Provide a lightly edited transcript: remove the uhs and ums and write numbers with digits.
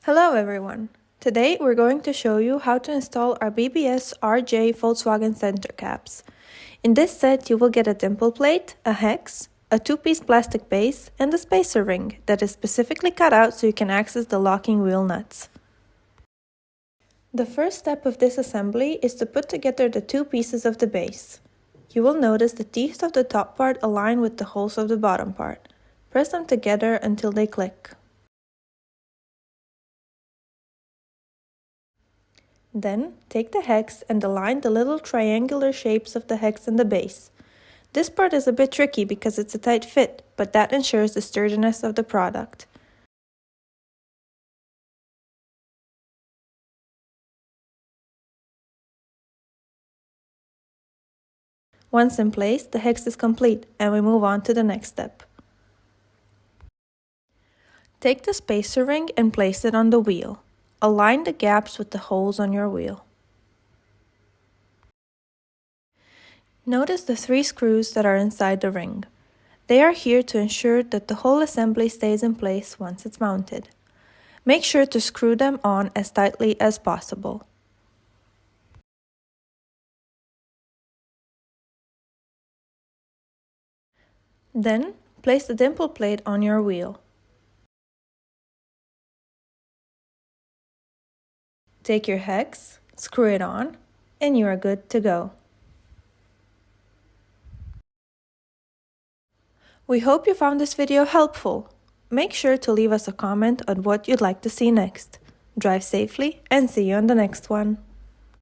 Hello everyone! Today we're going to show you how to install our BBS RJ Volkswagen center caps. In this set you will get a dimple plate, a hex, a two-piece plastic base, and a spacer ring that is specifically cut out so you can access the locking wheel nuts. The first step of this assembly is to put together the two pieces of the base. You will notice the teeth of the top part align with the holes of the bottom part. Press them together until they click. Then, take the hex and align the little triangular shapes of the hex and the base. This part is a bit tricky because it's a tight fit, but that ensures the sturdiness of the product. Once in place, the hex is complete and we move on to the next step. Take the spacer ring and place it on the wheel. Align the gaps with the holes on your wheel. Notice the 3 screws that are inside the ring. They are here to ensure that the whole assembly stays in place once it's mounted. Make sure to screw them on as tightly as possible. Then, place the dimple plate on your wheel. Take your hex, screw it on, and you are good to go. We hope you found this video helpful. Make sure to leave us a comment on what you'd like to see next. Drive safely and see you on the next one.